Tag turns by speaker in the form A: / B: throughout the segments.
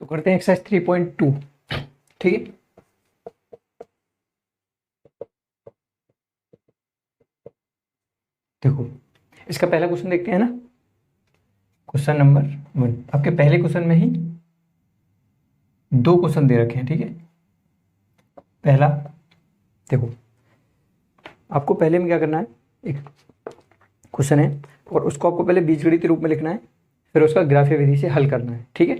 A: तो करते हैं एक्सरसाइज 3.2। ठीक है, देखो इसका पहला क्वेश्चन देखते हैं ना। क्वेश्चन नंबर 1, आपके पहले क्वेश्चन में ही दो क्वेश्चन दे रखे हैं। ठीक है, पहला देखो, आपको पहले में क्या करना है, एक क्वेश्चन है और उसको आपको पहले बीजगणित रूप में लिखना है, फिर उसका ग्राफीय विधि से हल करना है। ठीक है,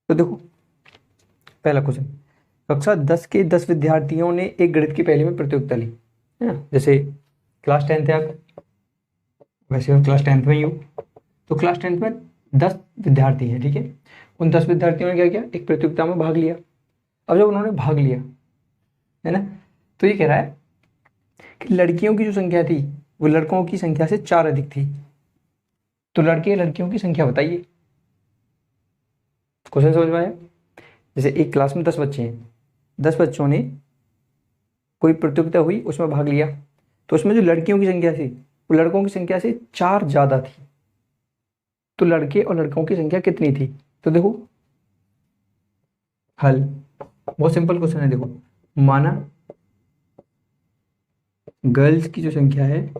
A: तो देखो पहला क्वेश्चन, कक्षा 10 के 10 विद्यार्थियों ने एक गणित की पहेली में प्रतियोगिता ली, है ना। जैसे क्लास 10th है आप, वैसे हम क्लास 10th में ही हो, तो क्लास 10th में 10 विद्यार्थी हैं। ठीक है, उन 10 विद्यार्थियों ने क्या किया, एक प्रतियोगिता में भाग लिया। अब जब उन्होंने भाग लिया, है ना, तो ये कह रहा है कि लड़कियों की जो संख्या थी वो लड़कों की संख्या से 4 अधिक थी। तो लड़के लड़कियों की संख्या बताइए। क्वेश्चन समझ में आया? जैसे एक क्लास में 10 बच्चे हैं, 10 बच्चों ने कोई प्रतियोगिता हुई, उसमें भाग लिया, तो उसमें जो लड़कियों की संख्या थी वो लड़कों की संख्या से 4 ज़्यादा थी। तो लड़के और लड़कों की संख्या कितनी थी? तो देखो हल, बहुत सिंपल क्वेश्चन है। देखो, माना गर्ल्स की जो संख्या है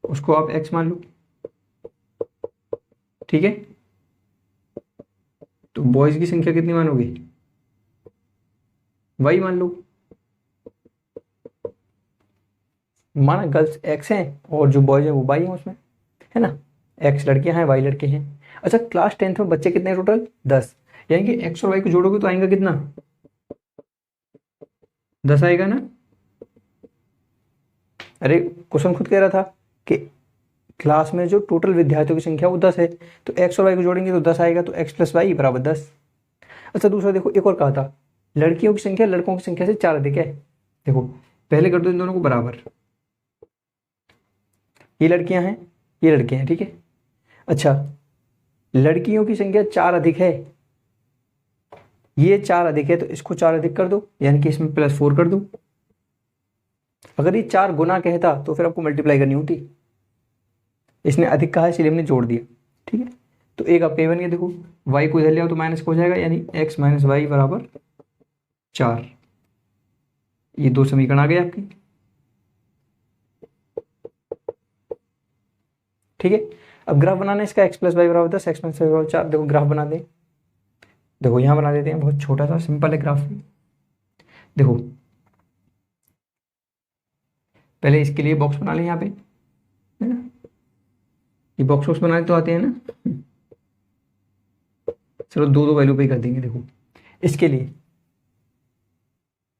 A: उसको आप x मान लो। ठीक है, तो बॉयज की संख्या कितनी मानोगे? y मान लो। माना गर्ल्स x हैं और जो बॉयज हैं वो y हैं उसमें, है ना। x लड़कियां हैं, y लड़के हैं। अच्छा, क्लास 10th में बच्चे कितने हैं टोटल? 10। यानी कि x और y को जोड़ोगे तो आएगा कितना? 10 आएगा ना। अरे क्वेश्चन खुद कह रहा था कि क्लास में जो टोटल विद्यार्थियों की संख्या वो 10 है, तो x और y को जोड़ेंगे तो 10 आएगा, तो x + y = 10। अच्छा, दूसरा देखो, एक और कहा था लड़कियों की संख्या लड़कों की संख्या से 4 अधिक है। देखो पहले कर दो इन दोनों को बराबर, ये लड़कियां हैं, ये लड़के हैं। ठीक है, अच्छा लड़कियों की संख्या 4 अधिक है, ये 4 अधिक है, तो इसको 4 अधिक कर दो, यानी कि इसमें +4 कर दो। अगर ये 4 गुना कहता तो फिर आपको मल्टीप्लाई करनी होती, इसने अधिक कहा इसलिए हमने जोड़ दिया। ठीक है, तो एक आपका बन गया। देखो y को इधर ले आओ तो माइनस हो जाएगा, यानी x - y = 4। ये दो समीकरण आ गए आपके। ठीक है, अब ग्राफ बनाना है इसका, x + y = 10, x - y = 4। देखो ग्राफ बना दें, देखो यहाँ बना देते हैं, बहुत छोटा सा सिंपल है ग्राफ। देखो पहले इसके लिए बॉक्स बना लें यहाँ पे, है ना। ये बॉक्स बॉक्स बनाने तो आते हैं ना, चलो दो दो वैल्यू पे ही कर देंगे। देखो इसके लिए,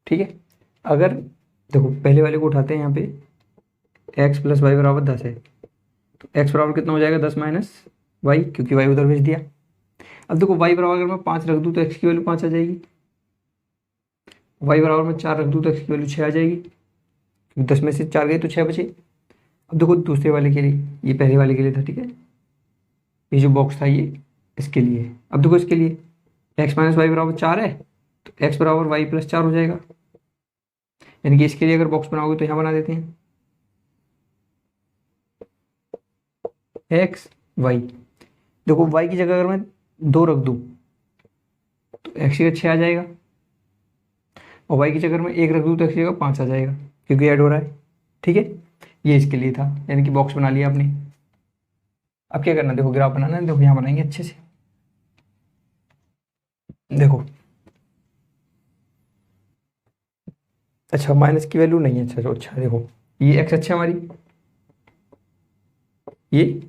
A: ठीक है, अगर देखो पहले वाले को उठाते हैं यहाँ पे, x + y = 10 है, तो x बराबर कितना हो जाएगा? 10 - y, क्योंकि y उधर भेज दिया। अब देखो y बराबर अगर मैं 5 रख दूँ तो x की वैल्यू 5 आ जाएगी, y बराबर मैं 4 रख दूँ तो x की वैल्यू 6 आ जाएगी, क्योंकि 10 में से 4 गए तो 6 बचे। अब देखो दूसरे वाले के लिए, ये पहले वाले के लिए था। ठीक है, ये जो बॉक्स था ये इसके लिए। अब देखो इसके लिए x - y = 4 है, तो x बराबर y + 4 हो जाएगा। यानी कि इसके लिए अगर बॉक्स बनाओगे तो यहाँ बना देते हैं x y। देखो y की जगह अगर मैं 2 रख दूँ तो x की जगह 6 आ जाएगा, और y की जगह मैं 1 रख दूँ तो x की जगह 5 आ जाएगा, क्योंकि ऐड हो रहा है। ठीक है, ये इसके लिए था, यानी कि बॉक्स बना लिया आपने। अब क्या करना, देखो ग्राफ बनाना है। देखो यहाँ बनाएंगे अच्छे से। देखो अच्छा, माइनस की वैल्यू नहीं है। अच्छा अच्छा, देखो ये x अक्ष हमारी, ये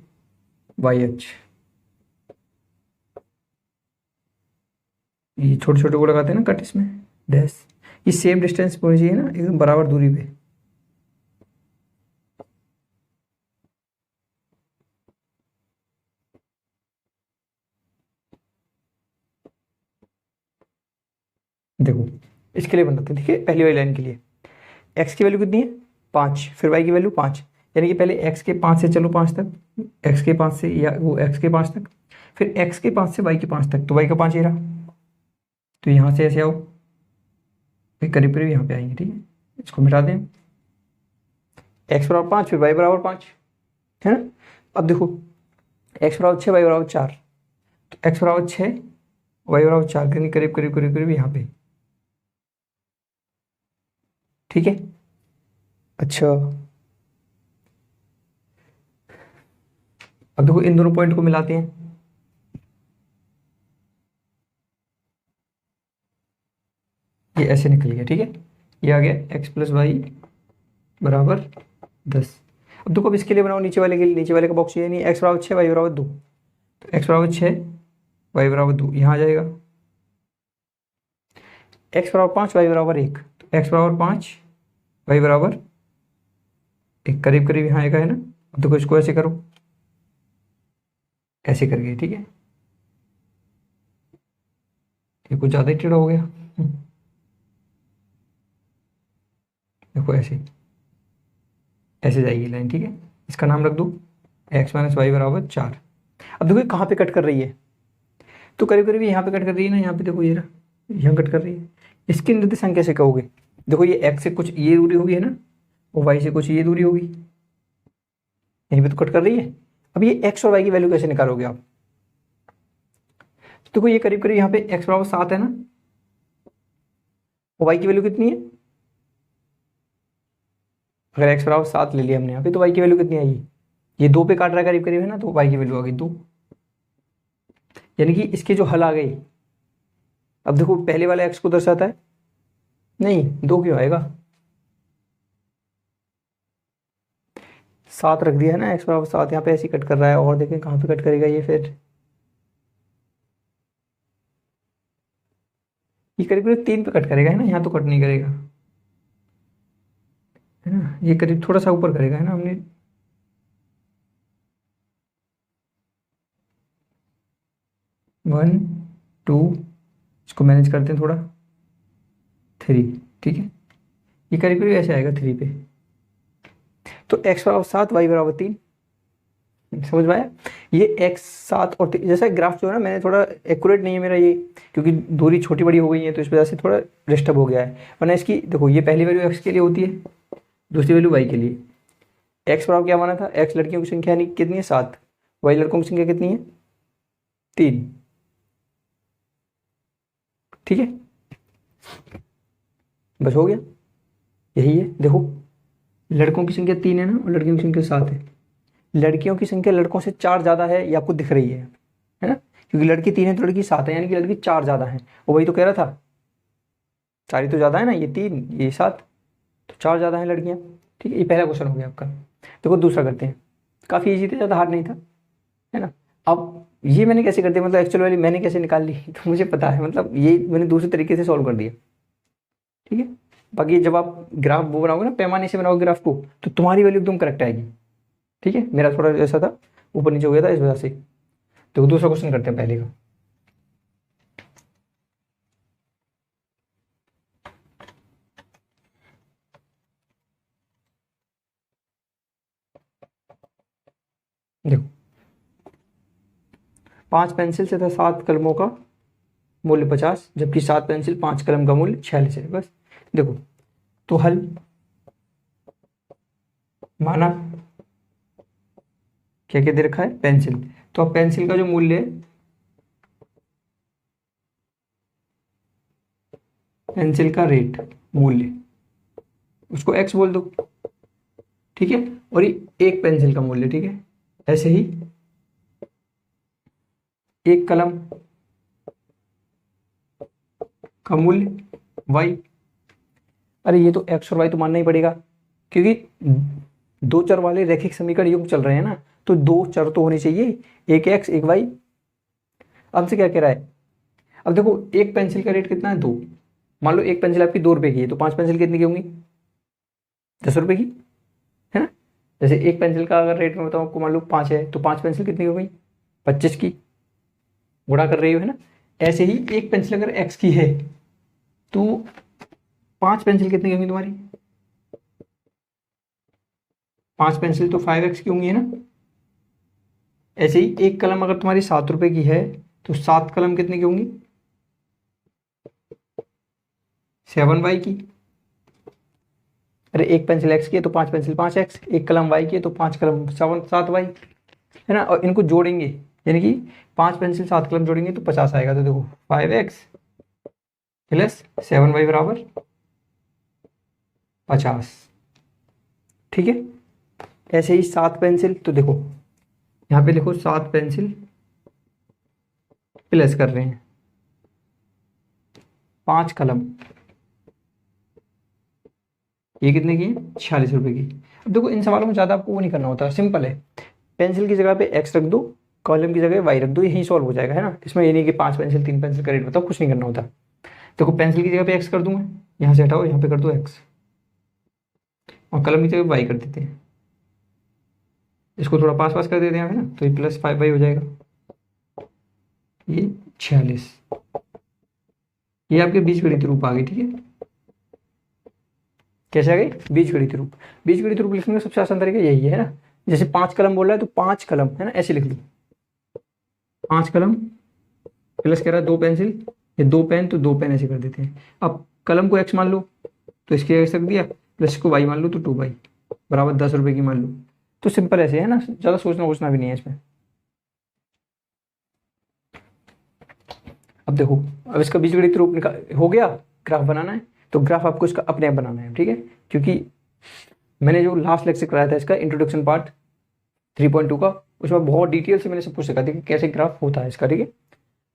A: y अक्ष, ये छोटे छोटे को लगाते हैं ना कट, इसमें डैश, ये सेम डिस्टेंस पे होनी चाहिए ना, एकदम बराबर दूरी पे। देखो इसके लिए बनाते हैं, देखिए पहली वाली लाइन के लिए x की वैल्यू कितनी है? 5, फिर y की वैल्यू 5, यानी कि पहले x के 5 से चलो 5 तक, x के 5 से, या वो x के 5 तक, फिर x के 5 से y के 5 तक, तो y का 5 ये रहा। तो यहाँ से ऐसे आओ, फिर करीब करीब यहाँ पे आएंगे। ठीक है, इसको मिटा दें, x = 5, फिर y = 5, है ना। अब देखो x = 6, y = 4, तो x बराबर 6, y बराबर 4, करीब करीब करीब करीब करीब यहाँ पे। ठीक है। अच्छा, अब देखो इन दोनों पॉइंट को मिलाते हैं। ये ऐसे निकल गया। ठीक है, ये आ गया x प्लस वाई बराबर 10। अब देखो अब इसके लिए बनाओ नीचे वाले के लिए। नीचे वाले का बॉक्स ये नहीं, x बराबर 6 वाई बराबर 2, तो x बराबर 6 वाई बराबर 2 यहाँ आ जाएगा। x बराबर 5 वाई बराबर 1, तो x बराबर 5 वाई बराबर 1, करीब करीब यहाँ आएगा, है ना। अब देखो इसको ऐसे करो, ऐसे कर गए। ठीक है, ये कुछ ज़्यादा ही टेढ़ा हो गया। देखो ऐसे ऐसे जाएगी लाइन। ठीक है, इसका नाम रख दो x माइनस वाई बराबर 4। अब देखो ये कहाँ पे कट कर रही है, तो करीब करीब यहाँ पे कट कर रही है ना। यहाँ पे देखो ये रहा, यहाँ कट कर रही है। इसकी निर्देशांक कैसे कहोगे? देखो ये x से कुछ ये दूरी होगी, है ना, और y से कुछ ये दूरी होगी, यहीं पे तो कट कर रही है। अब ये x और y की वैल्यू कैसे निकालोगे आप? तो देखो ये करीब करीब यहाँ पे x बराबर 7 है ना, और y की वैल्यू कितनी है? अगर x बराबर 7 ले लिया हमने यहाँ पे, तो y की वैल्यू कितनी आएगी? ये 2 पे काट रहा है करीब करीब, है ना, तो y की वैल्यू आ गई 2। यानी कि इसके जो हल आ गई। अब देखो पहले वाला x को दर्शाता है, नहीं 2 क्यों आएगा? 7 रख दिया है ना, x बराबर 7, यहाँ पे ऐसे ही कट कर रहा है। और देखें कहाँ पे कट करेगा ये फिर। ये करीब करीब 3 पे कट करेगा, है ना, यहाँ तो कट नहीं करेगा, है ना। ये करीब थोड़ा सा ऊपर करेगा, है ना। हमने 1 2, इसको मैनेज करते हैं थोड़ा, 3। ठीक है, ये करीब करीब ऐसे आएगा 3 पे। तो x बराबर 7 वाई बराबर 3, समझ में आया? ये x 7 और 3 जैसा ग्राफ जो है ना, मैंने थोड़ा एक्यूरेट नहीं है मेरा ये, क्योंकि दूरी छोटी बड़ी हो गई है, तो इस वजह से थोड़ा डिस्टर्ब हो गया है। वरना इसकी देखो ये पहली वैल्यू x के लिए होती है, दूसरी वैल्यू y के लिए। x बराबर क्या माना था? x लड़कियों की संख्या यानी कितनी है? 7। y लड़कों की संख्या कितनी है? 3। ठीक है, बस हो गया। यही है, देखो लड़कों की संख्या 3 है ना, और लड़कियों की संख्या 7 है। लड़कियों की संख्या लड़कों से 4 ज़्यादा है, ये आपको दिख रही है ना, क्योंकि लड़की 3 है तो लड़की 7 है, यानी कि लड़की 4 ज़्यादा है। वो वही तो कह रहा था, 4 ही तो ज़्यादा है ना, ये 3 ये 7, तो 4 ज़्यादा है लड़कियाँ। ठीक है, ये पहला क्वेश्चन हो गया आपका। देखो दूसरा करते हैं, काफ़ी ईजी था, ज़्यादा हार्ड नहीं था, है ना। अब ये मैंने कैसे कर दिया, मतलब एक्चुअल वैल्यू मैंने कैसे निकाल ली, तो मुझे पता है, मतलब ये मैंने दूसरे तरीके से सॉल्व कर दिया। ठीक है, बाकी जब आप ग्राफ वो बनाओगे ना, पैमाने से बनाओगे ग्राफ को, तो तुम्हारी वैल्यू एकदम करेक्ट आएगी। ठीक है, मेरा थोड़ा ऐसा था, ऊपर नीचे हो गया था इस वजह से। तो दूसरा क्वेश्चन करते हैं पहले का। देखो 5 पेंसिल से था 7 कलमों का मूल्य 50, जबकि 7 पेंसिल 5 कलम का मूल्य 46 है। बस देखो, तो हल माना क्या क्या दे रखा है? पेंसिल। तो अब पेंसिल का जो मूल्य है, पेंसिल का रेट मूल्य, उसको x बोल दो। ठीक है, और ये एक पेंसिल का मूल्य। ठीक है, ऐसे ही एक कलम का मूल्य y। अरे ये तो x और y तो मानना ही पड़ेगा, क्योंकि दो चर वाले रैखिक समीकरण युग्म चल रहे हैं ना, तो दो चर तो होने चाहिए, एक x एक y। अब से क्या कह रहा है? अब देखो एक पेंसिल का रेट कितना है? 2। मान लो एक पेंसिल आपकी 2 रुपए की है, तो 5 पेंसिल कितनी की होंगी? 10 रुपए की, है ना। जैसे एक पेंसिल का अगर रेट में बताऊँ आपको, मान लो 5 है, तो 5 पेंसिल कितनी हो गई? 25 की। गुणा कर रही हो, है ना। ऐसे ही एक पेंसिल अगर x की है, तो 5 पेंसिल कितनी की होंगी तुम्हारी? 5 पेंसिल तो 5x की होंगी, है ना। ऐसे ही एक कलम अगर तुम्हारी 7 रुपए की है, तो 7 कलम कितने की होंगी? 7y की। अरे एक पेंसिल x की है तो 5 पेंसिल 5x, एक कलम y की है तो 5 कलम 7y, है ना। और इनको जोड़ेंगे यानी कि 5 पेंसिल 7 कलम जोड़ेंगे तो 50 आएगा। तो देखो 5x प्लस 7y बराबर 50। ठीक है, ऐसे ही 7 पेंसिल, तो देखो यहाँ पे लिखो 7 पेंसिल प्लस कर रहे हैं 5 कलम, ये कितने की है? 46 रुपए की। अब देखो इन सवालों में ज़्यादा आपको वो नहीं करना होता, सिंपल है। पेंसिल की जगह पे x रख दो, कॉलम की जगह y रख दो, यही सॉल्व हो जाएगा, है ना। इसमें ये नहीं कि 5 पेंसिल 3 पेंसिल का रेट बताओ, कुछ नहीं करना होता। देखो पेंसिल की जगह पे x कर दूँ मैं, यहाँ से हटाओ, यहाँ पे कर दो x, और कलम की जगह y कर देते हैं। इसको थोड़ा पास पास कर देते हैं, है ना, तो ये प्लस 5y हो जाएगा, ये 46। ये आपके बीजगणित रूप आ गई। ठीक है, कैसे आ गई? बीजगणित रूप। बीजगणित रूप लिखने का सबसे आसान तरीका यही है ना, जैसे 5 कलम बोल रहा है तो 5 कलम, है ना, ऐसे लिख लो 5 कलम प्लस कह रहा है 2 पेंसिल, ये 2 पेन तो 2 पेन ऐसे कर देते हैं। अब कलम को x मान लो तो इसके x रख दिया, प्लस को y मान लो तो 2y बराबर 10 रुपए की मान लो। तो सिंपल ऐसे है ना, ज़्यादा सोचना वोचना भी नहीं है इसमें। अब देखो, अब इसका बीजगणित रूप हो गया, ग्राफ बनाना है, तो ग्राफ आपको इसका अपने आप बनाना है। ठीक है, क्योंकि मैंने जो लास्ट लेक्चर कराया था इसका इंट्रोडक्शन पार्ट 3.2 का, उसमें बहुत डिटेल से मैंने सब कुछ सिखा दिया कि कैसे ग्राफ होता है इसका। ठीक है,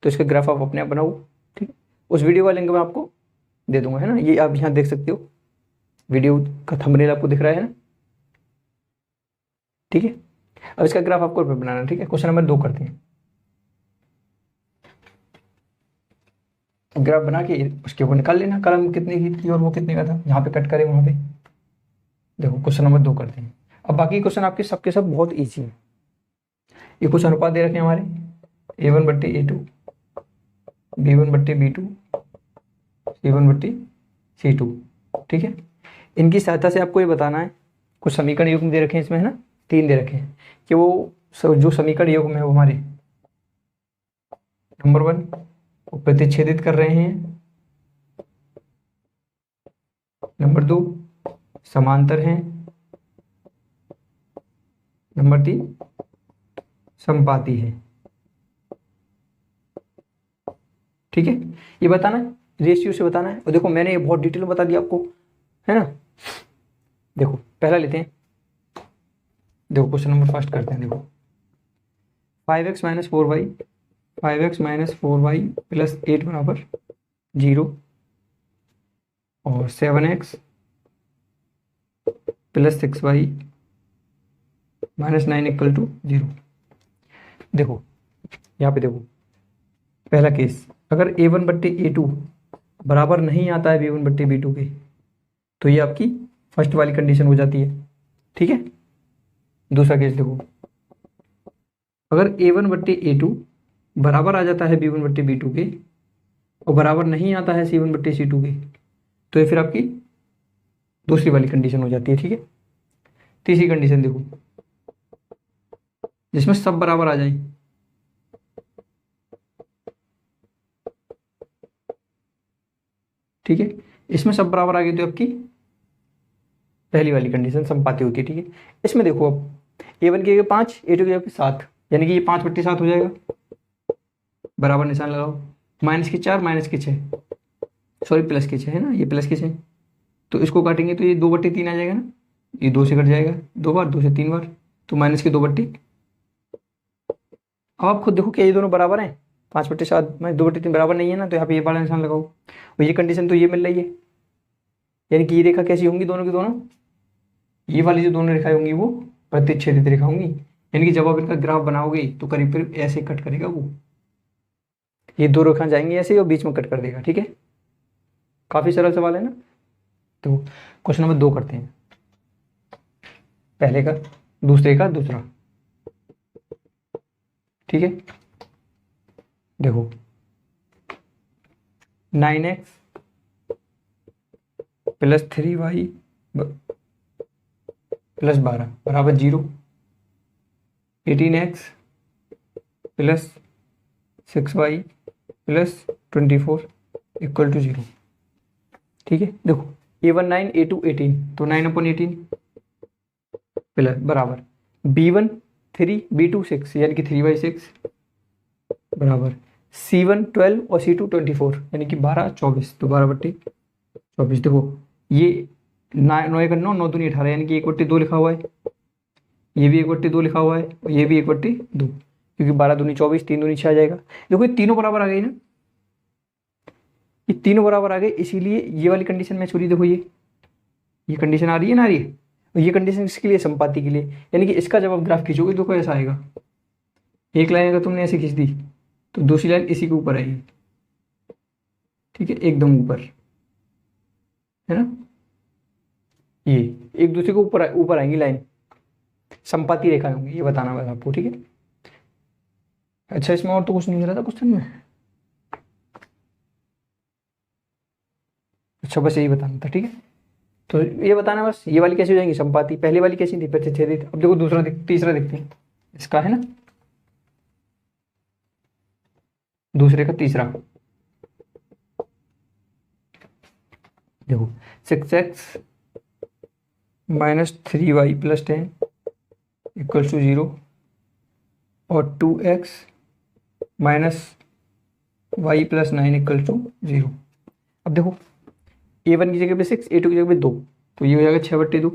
A: तो इसका ग्राफ आप अपने आप बनाओ। ठीक है, उस वीडियो का लिंक मैं आपको दे दूंगा, है ना, ये आप यहाँ देख सकते हो, वीडियो का थंबनेल आपको दिख रहा है ना। ठीक है, अब इसका ग्राफ आपको बनाना है। ठीक है, क्वेश्चन नंबर 2 करते हैं। ग्राफ बना के उसके ऊपर निकाल लेना कलम कितने की थी और वो कितने का था, जहाँ पे कट करे वहाँ पे। देखो क्वेश्चन नंबर 2 करते हैं। अब बाकी क्वेश्चन आपके सबके सब बहुत ईजी है। ये कुछ अनुपात दे रखे हैं हमारे, A1/A2, B1/B2, C1/C2। ठीक है, इनकी सहायता से आपको ये बताना है, कुछ समीकरण युग्म दे रखे हैं इसमें, है ना, 3 दे रखे हैं, कि वो जो समीकरण युग्म है वो हमारे नंबर 1 वो प्रतिच्छेदित कर रहे हैं, नंबर 2 समांतर हैं, नंबर 3 समपाती है। ठीक है, ये बताना है, रेशियो से बताना है। और देखो मैंने ये बहुत डिटेल में बता दिया आपको, है ना। देखो पहला लेते हैं, देखो क्वेश्चन नंबर फर्स्ट करते हैं। देखो 5x - 4y, 5x - 4y plus 8 बराबर 0, और 7x plus 6y - 9 equal to 0। देखो यहाँ पे देखो, पहला केस, अगर A1/A2 बराबर नहीं आता है B1/B2 के, तो ये आपकी फर्स्ट वाली कंडीशन हो जाती है। ठीक है, दूसरा केस देखो, अगर A1/A2 बराबर आ जाता है B1/B2 के और बराबर नहीं आता है C1/C2 के, तो ये फिर आपकी दूसरी वाली कंडीशन हो जाती है। ठीक है, तीसरी कंडीशन देखो, जिसमें सब बराबर आ जाए। ठीक है, इसमें सब बराबर आ गई तो आपकी पहली वाली कंडीशन संपाती होती है। ठीक है, इसमें देखो अब A1 की जगह 5, A2 की जगह 7, यानी कि ये 5/7 हो जाएगा, बराबर निशान लगाओ, -4 -6, सॉरी +6 है ना, ये +6, तो इसको काटेंगे तो ये 2/3 आ जाएगा ना, ये 2 से कट जाएगा, 2 बार, 2 से 3 बार, तो -2/। अब आप खुद देखो कि ये दोनों बराबर हैं, 5/7 में 2/3 बराबर नहीं है ना, तो यहाँ पे ये बड़ा निशान लगाओ, और ये कंडीशन तो ये मिल रही है, यानी कि ये रेखा कैसी होंगी, दोनों की दोनों, ये वाली जो दोनों रेखाएं होंगी वो प्रतिच्छेदित रेखा होंगी, यानी कि जब आप इनका ग्राफ बनाओगे तो करीब करीब ऐसे कट करेगा वो, ये 2 रेखा जाएंगी ऐसे और बीच में कट कर देगा। ठीक है, काफी सरल सवाल है ना। तो क्वेश्चन नंबर 2 करते हैं, पहले का दूसरे का दूसरा। ठीक है, देखो 9x प्लस 3y प्लस 12 बराबर 0, 18x plus 6y plus 24 equal to 0। ठीक है, देखो A1 9, A2 18, तो 9/18 प्लस बराबर B1 3, B2 6, यानी कि 3/6 बराबर C1 12 और C2 24, यानी कि 12 24, तो 12/24। देखो ये 9 9 दूनी 18, यानी कि 1/2 लिखा हुआ है, ये भी 1/2 लिखा हुआ है, और ये भी 1/2, क्योंकि 12 दूनी 24, 3 दूनी 6 आ जाएगा। देखो ये तीनों बराबर आ गई ना, ये तीनों बराबर आ गए, इसीलिए ये वाली कंडीशन मैच हो रही है। देखो ये कंडीशन आ रही है ना, आ रही है, और ये कंडीशन इसके लिए, संपाति के लिए, यानी कि इसका जब आप ग्राफ खींचोगे तो ऐसा आएगा। एक लाइन अगर तुमने ऐसे खींच दी तो दूसरी लाइन इसी के ऊपर आएगी, ठीक है, एकदम ऊपर, है ना, ये एक दूसरे के ऊपर ऊपर आएंगी लाइन, संपाति रेखा होंगी, ये बताना बस आपको, ठीक है। अच्छा, इसमें और तो कुछ नहीं मिला था क्वेश्चन में। अच्छा, बस यही बताना था, ठीक है। तो ये बताना बस, ये वाली कैसी हो जाएंगी संपाति, पहली वाली कैसी थी, प्रतिच्छेदित। अब देखो दूसरा तीसरा देखते हैं इसका, है ना, दूसरे का तीसरा। देखो 6x - 3y + 10 = 0, और 2x - y + 9 = 0। अब देखो a1 की जगह पे 6, a2 की जगह पे 2, तो ये हो जाएगा 6/2,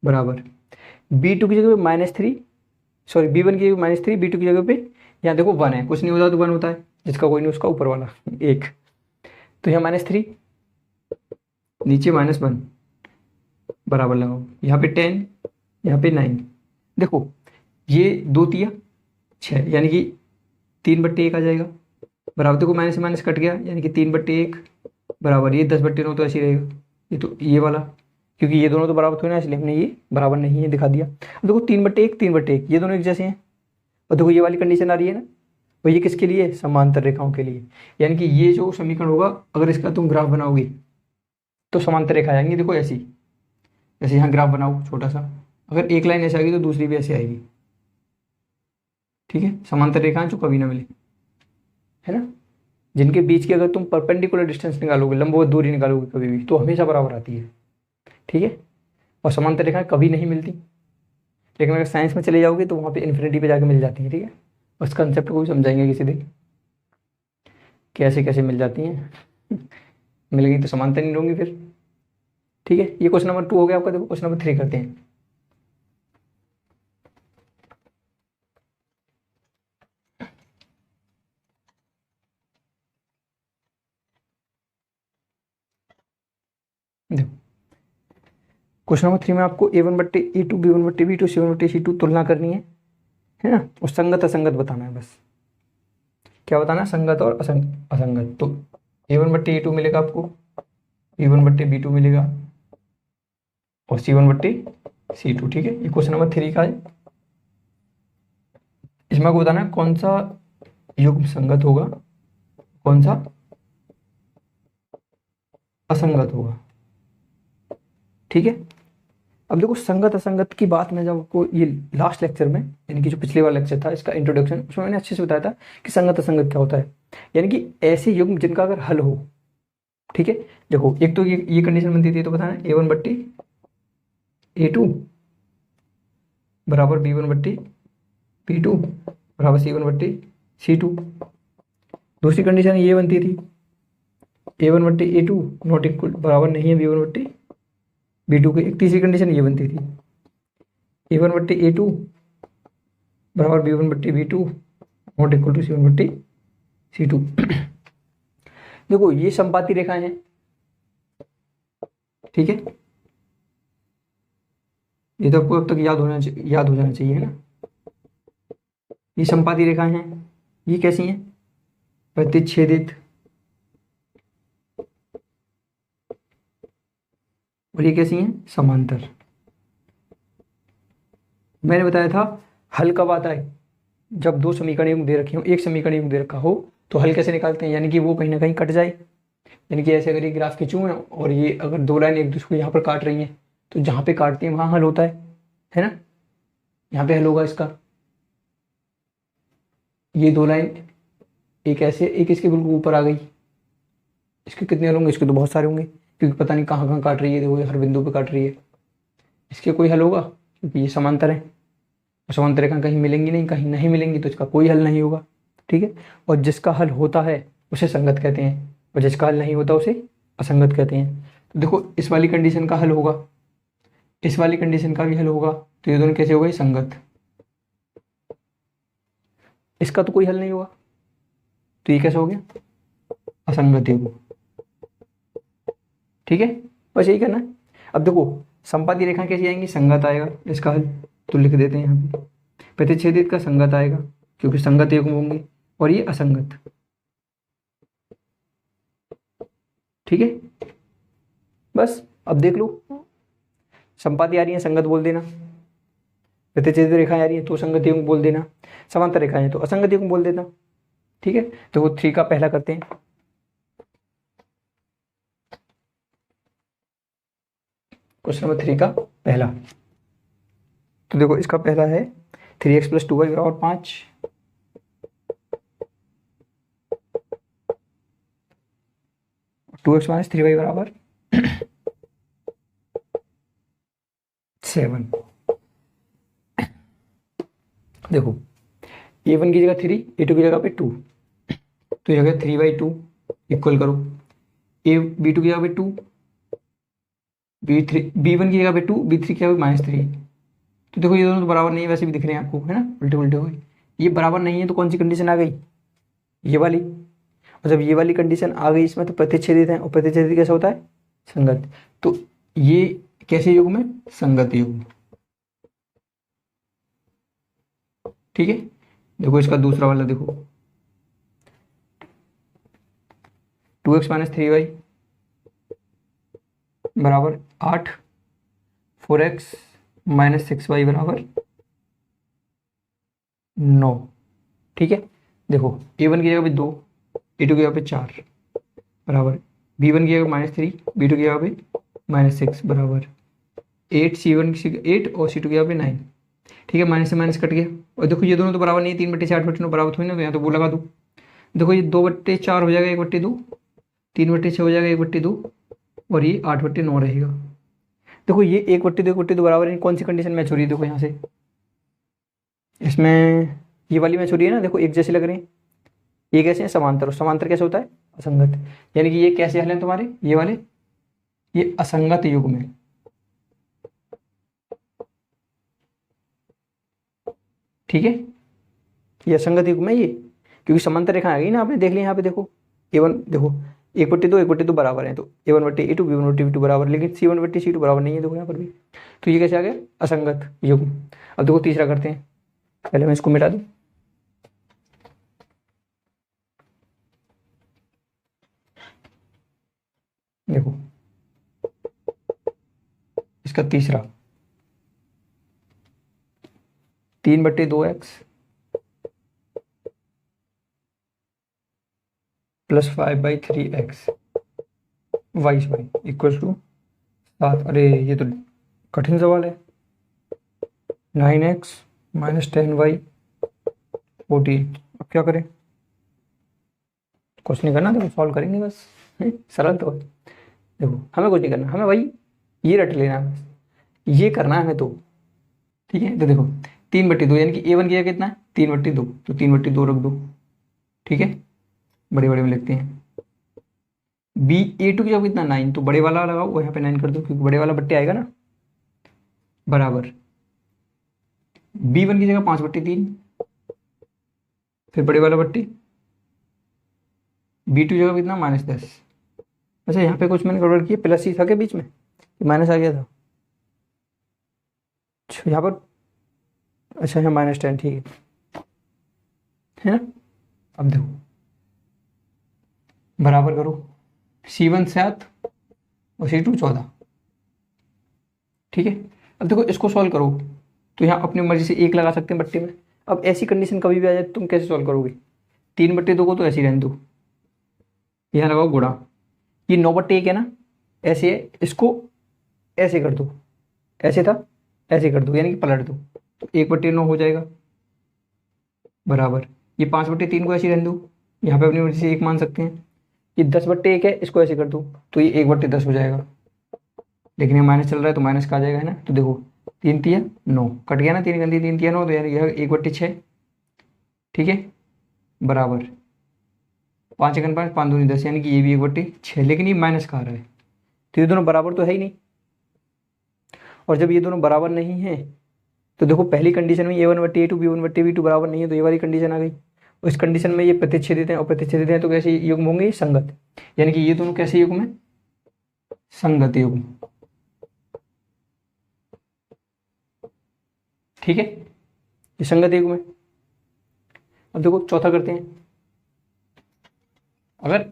A: बराबर b2 की जगह पे -3, सॉरी b1 की जगह पे -3, b2 की जगह पे, यहाँ देखो 1 है, कुछ नहीं होता तो 1 होता है, जिसका कोई नहीं उसका ऊपर वाला 1, तो यहाँ -3, नीचे -1, बराबर लगाओ, यहाँ पे 10, यहाँ पे 9। देखो ये 2 तिया 6, यानी कि 3/1 आ जाएगा, बराबर। देखो माइनस से माइनस कट गया, यानी कि 3/1, बराबर ये 10/9 तो ऐसे ही रहेगा। ये तो ये वाला, क्योंकि ये दोनों तो बराबर थोड़े ना, इसलिए हमने ये बराबर नहीं है दिखा दिया। अब देखो 3/1 3/1, ये दोनों एक जैसे हैं, और देखो ये वाली कंडीशन आ रही है ना, और ये किसके लिए, समांतर रेखाओं के लिए, यानी कि ये जो समीकरण होगा, अगर इसका तुम ग्राफ बनाओगे तो समांतर रेखा आएंगी। देखो ऐसी, जैसे यहाँ ग्राफ बनाओ छोटा सा, अगर एक लाइन ऐसे आएगी तो दूसरी भी ऐसे आएगी, ठीक है, समांतर रेखाएं जो कभी ना मिले, है ना, जिनके बीच की अगर तुम परपेंडिकुलर डिस्टेंस निकालोगे, लंबवत दूरी निकालोगे कभी भी, तो हमेशा बराबर आती है, ठीक है। और समांतर रेखाएं कभी नहीं मिलती, लेकिन अगर साइंस में चले जाओगे तो वहाँ पे इन्फिनिटी पे जाके मिल जाती है, ठीक है। उस कंसेप्ट को भी समझाएंगे किसी दिन, कैसे कैसे मिल जाती हैं मिल गई तो समांतर नहीं होंगी फिर, ठीक है। ये क्वेश्चन नंबर 2 हो गया आपका। देखो क्वेश्चन नंबर 3 करते हैं। देखो क्वेश्चन नंबर 3 में आपको a1/a2, b1/b2, c1/c2 तुलना करनी है ना, और संगत असंगत बताना है बस। क्या बताना है, संगत और असंगत। तो a1/a2 मिलेगा आपको, b1/b2 मिलेगा, और c1/c2, ठीक है। ये क्वेश्चन नंबर 3 का है। इसमें आपको बताना है कौन सा युग्म संगत होगा, कौन सा असंगत होगा, ठीक है। अब देखो संगत असंगत की बात मैं जब आपको ये लास्ट लेक्चर में, यानी कि जो पिछले वाला लेक्चर था इसका इंट्रोडक्शन, उसमें मैंने अच्छे से बताया था कि संगत असंगत क्या होता है, यानी कि ऐसे युग्म जिनका अगर हल हो, ठीक है। देखो एक तो ये कंडीशन बनती थी, तो बताना a1/a2 बराबर b1/b2 बराबर c1/c2। दूसरी कंडीशन ये बनती थी a1/a2 नॉट इक्वल बराबर नहीं है b1/b2 की। एक तीसरी कंडीशन ये बनती थी a1/a2 बराबर b1/b2 not equal to c1/c2। देखो ये संपाती रेखाएं हैं, ठीक है, ये तो आपको अब तक याद हो जाना चाहिए, है ना। ये संपाती रेखाएं हैं, ये कैसी हैं, प्रतिच्छेदित, और ये कैसी हैं, समांतर। मैंने बताया था हल कब आता है, जब दो समीकरण युग्म दे रखे हो, एक समीकरण युग्म दे रखा हो, तो हल कैसे निकालते हैं, यानी कि वो कहीं ना कहीं कट जाए। यानी कि ऐसे अगर ये ग्राफ खींचूँ और ये अगर दो लाइन एक दूसरे को यहाँ पर काट रही हैं, तो जहाँ पे काटती हैं वहाँ हल होता है ना, यहाँ पे हल होगा इसका। ये दो लाइन एक ऐसे, एक इसके बिल्कुल ऊपर आ गई, इसके कितने हल होंगे, इसके तो बहुत सारे होंगे, क्योंकि पता नहीं कहाँ कहाँ काट रही है, देखो हर बिंदु पे काट रही है। इसके कोई हल होगा, क्योंकि ये समांतर है, और समांतर रेखा कहीं मिलेंगी नहीं, कहीं नहीं मिलेंगी, तो इसका कोई हल नहीं होगा। ठीक है। और जिसका हल होता है उसे संगत कहते हैं, और जिसका हल नहीं होता उसे असंगत कहते हैं। तो देखो इस वाली कंडीशन का हल होगा, इस वाली कंडीशन का भी हल होगा, तो ये दोनों कैसे हो गए? संगत। इसका तो कोई हल नहीं हुआ, तो ये कैसे हो गया? असंगत युग्म। ठीक है, बस यही करना है। अब देखो संपाती रेखा कैसी आएंगी? संगत आएगा इसका हल, तो लिख देते हैं यहाँ पे। प्रतिच्छेदित का संगत आएगा क्योंकि संगत युग्म होंगे, और ये असंगत। ठीक है, बस अब देख लो, संपाती आ रही है संगत बोल देना, प्रतिच्छेदित रेखाएं आ रही है तो संगत युग्म बोल देना, समांतर रेखाएं हैं तो असंगत युग्म बोल देना। ठीक है, तो वो 3 का पहला करते हैं। क्वेश्चन नंबर 3 का पहला, तो देखो इसका पहला है 3x + 2y बराबर 5, 2x - 3y बराबर 7। देखो a1 की जगह 3, a2 की जगह पे 2, तो ये हो गया 3/2 इक्वल करो b2 की जगह पे 2, b1 की जगह पे 2, b3 की जगह पे -3। तो देखो ये दोनों तो बराबर नहीं है, वैसे भी दिख रहे हैं आपको, है ना, उल्टे उल्टे हो गए। ये बराबर नहीं है तो कौन सी कंडीशन आ गई? ये वाली। और जब ये वाली कंडीशन आ गई इसमें, तो प्रतिच्छेदित है, और प्रतिच्छेदित कैसा होता है? संगत। तो ये कैसे युग्म है? संगत युग्म। ठीक है, देखो इसका दूसरा वाला देखो, 2x - 3y बराबर 8, 4x - 6y बराबर 9। ठीक है, देखो a1 की जगह पे 2, a2 की जगह पे 4 बराबर b1 की जगह -3, b2 की जगह पे -6 बराबर 8, c1 की 8 और c2 की जगह पे 9। ठीक है, माइनस से माइनस कट गया। और देखो ये दोनों तो बराबर नहीं है, 3/6 8/9 बराबर थोड़ी ना, तो यहाँ तो वो लगा दूँ। देखो ये 2/4 हो जाएगा 1/2, 3/6 हो जाएगा 1/2, और ये 8/9 रहेगा। देखो ये 1/2 1/2 बराबर है, कौन सी कंडीशन मैच हो रही है? देखो यहाँ से इसमें ये वाली मैच हो रही है ना, देखो एक जैसे लग रहे हैं। ये कैसे हैं? समांतर। और समांतर कैसे होता है? असंगत। यानी कि ये कैसे हल हैं तुम्हारे? ये वाले, ये असंगत युग्म है। ठीक है, ये असंगत युग्म है ये, क्योंकि समांतर रेखा आ गई ना, आपने देख लिया यहाँ पे। देखो a1 देखो 1/2 1/2 बराबर है, तो a1/a2 b1/b2 बराबर, लेकिन c1/c2 बराबर नहीं है, देखो यहाँ पर भी। तो ये कैसे आ गया? असंगत युग्म। अब देखो तीसरा करते हैं, पहले मैं इसको मिटा दूं। देखो इसका तीसरा 3/2x + 5/3x y equal to 7। अरे ये तो कठिन सवाल है। 9x - 10y 14। अब क्या करें? कुछ नहीं करना, देखो सॉल्व करेंगे बस। सरल तो है। देखो हमें कुछ नहीं करना, हमें भाई ये रट लेना है, ये करना है हमें तो। ठीक है, तो देखो 3/2 यानी कि a1 की जगह कितना है? 3/2, तो 3/2 रख दो। ठीक है, बड़े बड़े में लिखते हैं। a2 की जगह कितना? 9, तो बड़े वाला लगाओ, वो यहाँ पे 9 कर दो, क्योंकि बड़े वाला बट्टे आएगा ना, बराबर b1 की जगह 5/3, फिर बड़े वाला बट्टे b2 की जगह कितना? -10। अच्छा यहाँ पे कुछ मैंने गड़बड़ की, प्लस ही था के बीच में, माइनस आ गया था। अच्छा यहाँ पर, अच्छा यहाँ -10, ठीक है ना। अब देखो बराबर करो, c1 7 और c2 14। ठीक है, अब देखो इसको सॉल्व करो, तो यहाँ अपनी मर्जी से 1 लगा सकते हैं बट्टे में। अब ऐसी कंडीशन कभी भी आ जाए तो तुम कैसे सॉल्व करोगे? 3/2 को तो ऐसे ही रहने दो, यहाँ लगाओ गुणा, ये 9/1 है ना, ऐसे है, इसको ऐसे कर दो, ऐसे था ऐसे कर दो, यानी कि पलट दो, तो 1/9 हो जाएगा बराबर ये 5/3 को ऐसे ही रहने दो, यहाँ पे अपनी मर्जी से 1 मान सकते हैं। ये 10/1 है, इसको ऐसे कर दो, तो ये 1/10 हो जाएगा। लेकिन ये माइनस चल रहा है तो माइनस का आ जाएगा, है ना। तो देखो 3 × 9 कट गया ना, 3 × 3 = 9, तो यानी यह 1/6। ठीक है, बराबर 5 एकन 5, 5 दूनी 10, यानी कि ये भी 1/6, लेकिन ये माइनस का आ रहा है, तो ये दोनों बराबर तो है ही नहीं। और जब ये दोनों बराबर नहीं है तो देखो पहली कंडीशन में a1/a2 b1/b2 बराबर नहीं है, तो ये वाली कंडीशन आ गई। और इस कंडीशन में ये प्रतिच्छेदित हैं और प्रतिच्छेदित हैं, तो कैसे युग्म होंगे? संगत, यानी कि ये दोनों कैसे युग्म है? संगत युग्म। ठीक है, ये संगत युग्म है। अब देखो चौथा करते हैं। अगर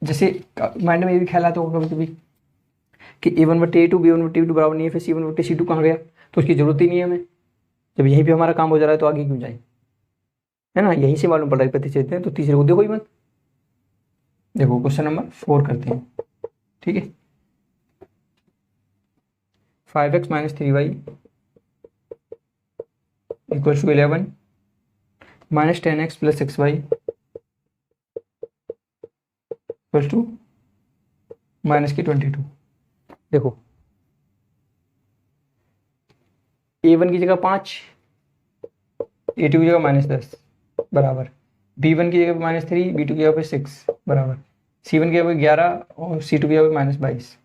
A: जैसे माइंड में ये भी ख्याल आता होगा कभी कभी कि a1/a2 b1/b2 बराबर नहीं है, फिर c1/c2 कहाँ गया, तो उसकी जरूरत ही नहीं है हमें, जब यहीं पे हमारा काम हो जा रहा है तो आगे क्यों जाए, है ना, यहीं से मालूम पड़ रहा है प्रतिच्छेद है, तो तीसरे को देखो ही मत। देखो क्वेश्चन नंबर 4 करते हैं। ठीक है, 5x - 3y = 11 - 10x + 6y = -22। देखो a1 की जगह 5, a2 की जगह -10 बराबर, b1 की जगह पे -3, b2 की जगह पे 6 बराबर, c1 की जगह पे 11 और c2 की जगह पे -22।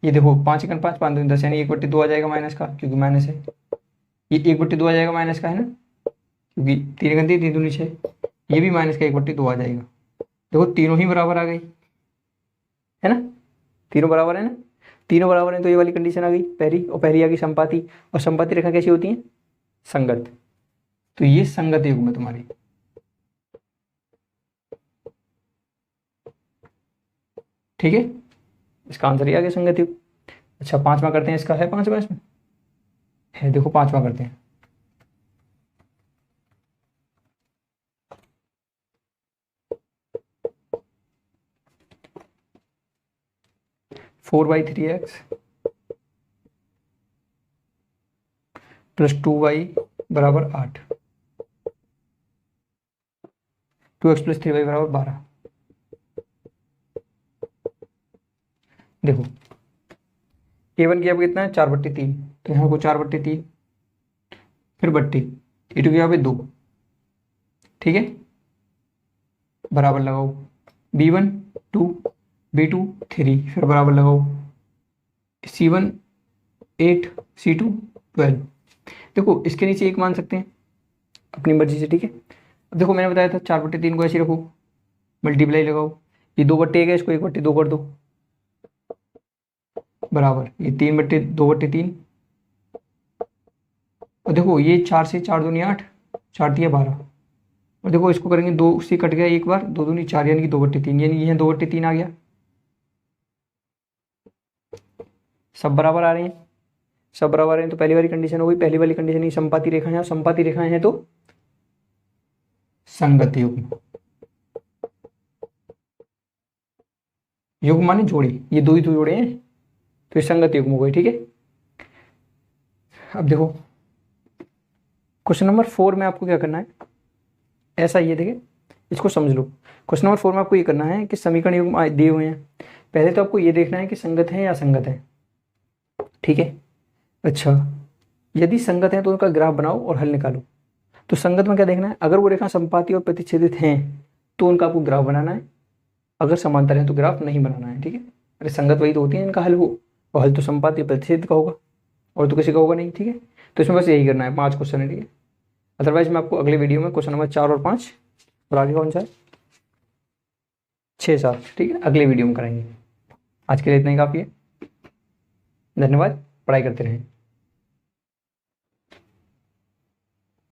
A: ये देखो 5 एकन 5, 5 दूनी 10, यानी 1/2 आ जाएगा माइनस का, क्योंकि माइनस है। ये 1/2 आ जाएगा माइनस का, है ना, क्योंकि 3 एकन 3, 3 दूनी 6, ये भी माइनस का 1/2 आ जाएगा। देखो तीनों ही बराबर आ गई, है ना, तीनों बराबर है ना, तीनों बराबर हैं, तो ये वाली कंडीशन आ गई पहली, और पहली आ गई संपाति, और संपाति रेखा कैसी होती है? संगत। तो ये संगत युग्म है तुम्हारी। ठीक है, इसका आंसर ही आ गया संगत युग्म। अच्छा 5वां करते हैं, इसका है 5वां इसमें है, देखो 5वां करते हैं। (4/3x + 2y = 8, 2x + 3y = 12। देखो a1 की अब कितना है? 4/3, तो यहाँ को 4/3, फिर बट्टी a2 की यहाँ पे 2। ठीक है, बराबर लगाओ b1 2, b2 3, फिर बराबर लगाओ c1 8, c2 12। देखो इसके नीचे एक मान सकते हैं अपनी मर्जी से। ठीक है, अब देखो मैंने बताया था 4/3 को ऐसे रखो, मल्टीप्लाई लगाओ, ये 2/1 है, इसको 1/2 कर दो, बराबर ये 3/2/3, और देखो ये 4 से 4 दूनी 8, 4 दिया 12, और देखो इसको करेंगे 2 से कट गया एक बार, 2 दूनी 4, यानी कि 2/3, यानी ये 2/3 आ गया। सब बराबर आ रहे हैं, सब बराबर आ रहे हैं, तो पहली वाली कंडीशन हो गई। पहली वाली कंडीशन ही संपाति रेखाएं हैं, संपाति रेखाएं हैं तो संगत युग्म, युग्म माने जोड़े, ये दो ही तो जोड़े हैं, तो ये संगत युग्म हो गई। ठीक है, अब देखो क्वेश्चन नंबर 4 में आपको क्या करना है, ऐसा ये देखिए, इसको समझ लो। क्वेश्चन नंबर 4 में आपको ये करना है कि समीकरण युग्म दिए हुए हैं, पहले तो आपको ये देखना है कि संगत है या असंगत है। ठीक है, अच्छा यदि संगत है तो उनका ग्राफ बनाओ और हल निकालो। तो संगत में क्या देखना है? अगर वो रेखा संपाती और प्रतिच्छेदित हैं तो उनका आपको ग्राफ बनाना है, अगर समांतर है तो ग्राफ नहीं बनाना है। ठीक है, अरे संगत वही तो होती है इनका हल हो, और हल तो संपाती प्रतिच्छेदित का होगा, और तो किसी का होगा नहीं। ठीक है, तो इसमें बस यही करना है, 5 क्वेश्चन है। ठीक है, अदरवाइज मैं आपको अगले वीडियो में क्वेश्चन नंबर 4 और 5 और आगे कौन सा है 6 7, ठीक है, अगले वीडियो में कराएंगे। आज के लिए इतना ही काफ़ी है, धन्यवाद, पढ़ाई करते रहें।